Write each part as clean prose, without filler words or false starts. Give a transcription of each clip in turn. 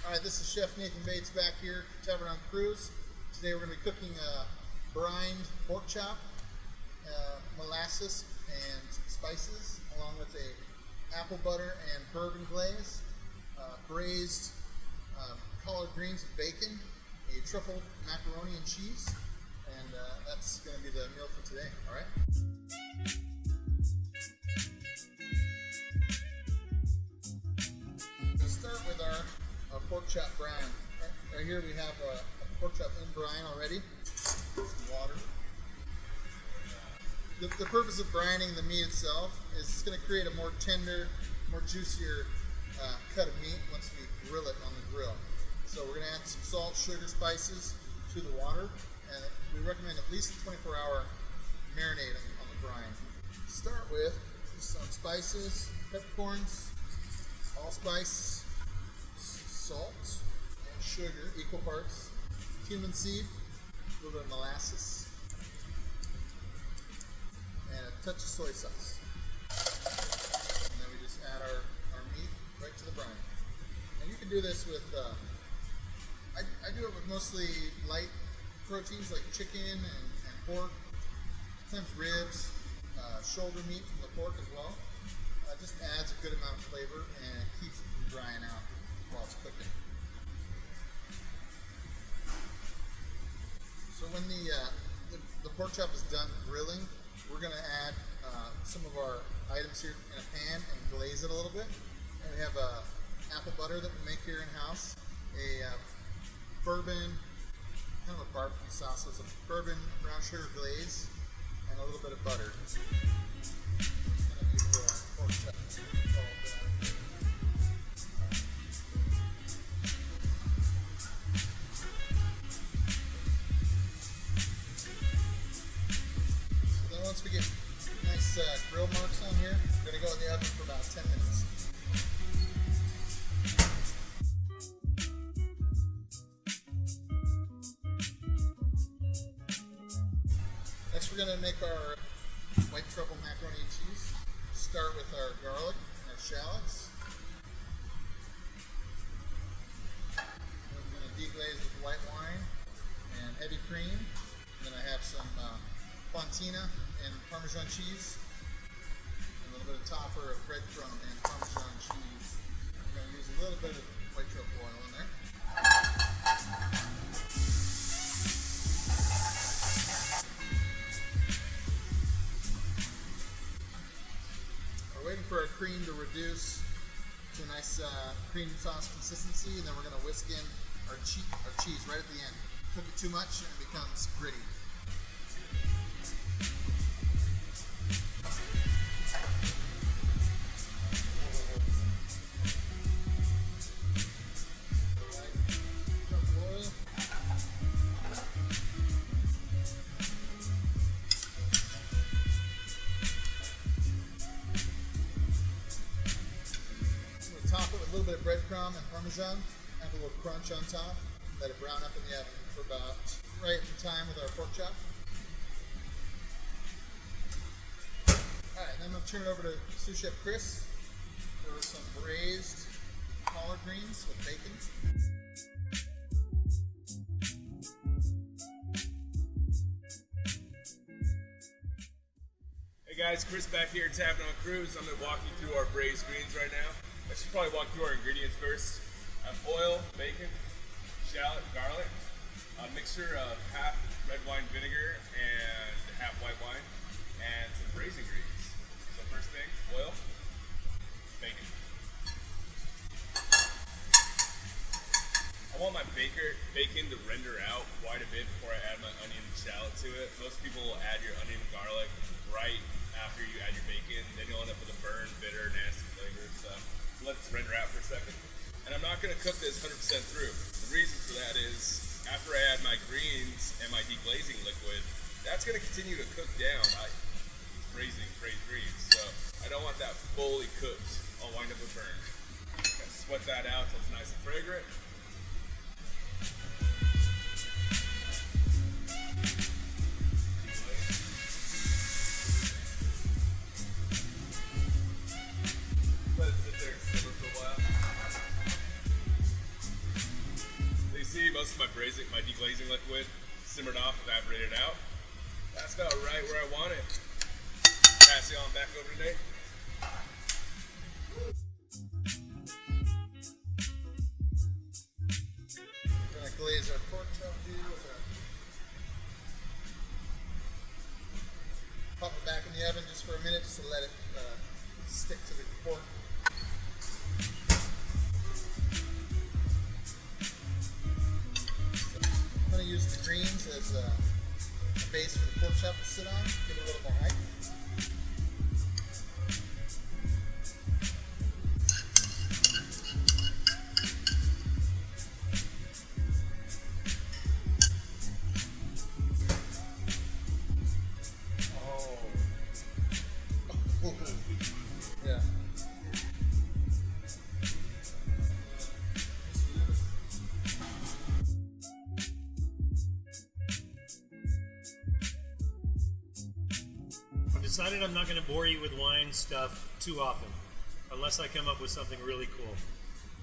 Alright, this is Chef Nathan Bates back here, Tavern on Cruise. Today we're going to be cooking brined pork chop, molasses and spices, along with a apple butter and bourbon glaze, braised collard greens with bacon, a truffle macaroni and cheese, and that's going to be the meal for today, alright? We'll start with our pork chop brine. Right here we have a pork chop in brine already. Some water. The purpose of brining the meat itself is it's going to create a more tender, more juicier cut of meat once we grill it on the grill. So we're going to add some salt, sugar, spices to the water, and we recommend at least a 24-hour marinade on the brine. Start with some spices, peppercorns, allspice, salt and sugar, equal parts, cumin seed, a little bit of molasses, and a touch of soy sauce. And then we just add our meat right to the brine. And you can do this with, I do it with mostly light proteins like chicken and pork, sometimes ribs, shoulder meat from the pork as well. It just adds a good amount of flavor and it keeps it from drying out while it's cooking. So when the pork chop is done grilling, we're going to add some of our items here in a pan and glaze it a little bit. And we have apple butter that we make here in house, a bourbon, kind of a barbecue sauce, so it's a bourbon brown sugar glaze, and a little bit of butter. Pork chop. Once we get nice grill marks on here, we're going to go in the oven for about 10 minutes. Next we're going to make our white truffle macaroni and cheese. Start with our garlic and our shallots. We're going to deglaze with white wine and heavy cream. And then I have some fontina and Parmesan cheese, and a little bit of topper of breadcrumb and Parmesan cheese. I'm going to use a little bit of white truffle oil in there. We're waiting for our cream to reduce to a nice cream sauce consistency, and then we're going to whisk in our cheese right at the end. Cook it too much and it becomes gritty. Top it with a little bit of breadcrumb and Parmesan, add a little crunch on top, let it brown up in the oven for about right in time with our pork chop. Alright, then I'm going to turn it over to Sous Chef Chris for some braised collard greens with bacon. Hey guys, Chris back here at Tavern on Cruise. I'm going to walk you through our braised greens right now. I should probably walk through our ingredients first. I have oil, bacon, shallot, garlic, a mixture of half red wine vinegar and half white wine, and some braising greens. So first thing, oil, bacon. I want my bacon to render out quite a bit before I add my onion and shallot to it. Most people will add your onion and garlic right after you add your bacon. Then you'll end up with a burned, bitter, nasty flavor. So let it render out for a second. And I'm not going to cook this 100% through. The reason for that is after I add my greens and my deglazing liquid, that's going to continue to cook down. Braised greens. So I don't want that fully cooked. I'll wind up with burn. Sweat that out until it's nice and fragrant. Let it sit there and simmer for a while. most of my deglazing liquid simmered off, evaporated out. That's about right where I want it. Pass it on back over to Nate. We're gonna glaze our pork chop here with our pop it back in the oven just for a minute, just to let it stick to the pork. I'm going to use the greens as a base for the pork chop to sit on, give it a little more height. Yeah. I've decided I'm not going to bore you with wine stuff too often, unless I come up with something really cool.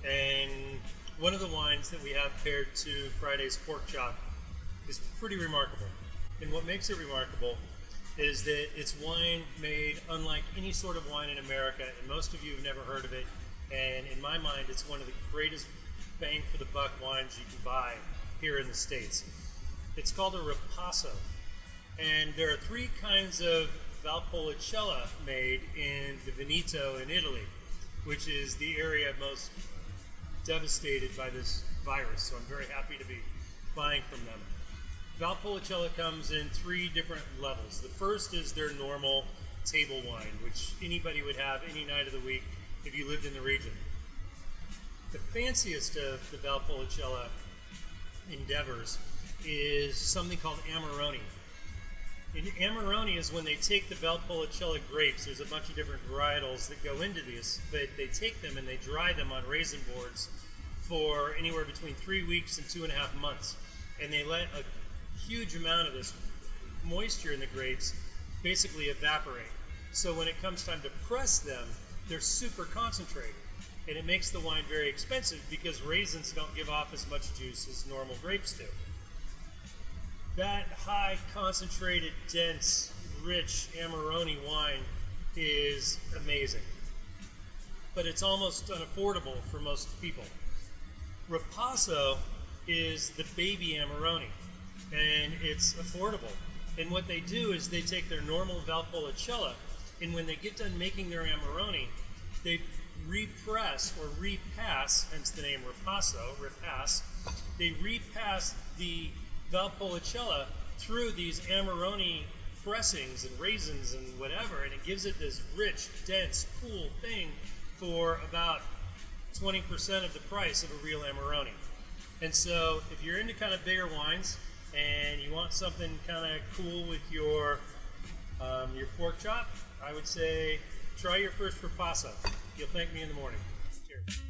And one of the wines that we have paired to Friday's pork chop is pretty remarkable. And what makes it remarkable is that it's wine made unlike any sort of wine in America, and most of you have never heard of it. And in my mind, it's one of the greatest bang for the buck wines you can buy here in the States. It's called a Ripasso. And there are three kinds of Valpolicella made in the Veneto in Italy, which is the area most devastated by this virus. So I'm very happy to be buying from them. Valpolicella comes in three different levels. The first is their normal table wine, which anybody would have any night of the week if you lived in the region. The fanciest of the Valpolicella endeavors is something called Amarone. And Amarone is when they take the Valpolicella grapes. There's a bunch of different varietals that go into this, but they take them and they dry them on raisin boards for anywhere between 3 weeks and 2.5 months. And they let a huge amount of this moisture in the grapes basically evaporate. So when it comes time to press them, they're super concentrated. And it makes the wine very expensive because raisins don't give off as much juice as normal grapes do. That high, concentrated, dense, rich Amarone wine is amazing. But it's almost unaffordable for most people. Ripasso is the baby Amarone, and it's affordable. And what they do is they take their normal Valpolicella, and when they get done making their Amarone, they repress or repass, hence the name Ripasso, repass. They repass the Valpolicella through these Amarone pressings and raisins and whatever, and it gives it this rich, dense, cool thing for about 20% of the price of a real Amarone. And so if you're into kind of bigger wines and you want something kind of cool with your pork chop, I would say try your first Ripasso. You'll thank me in the morning. Cheers.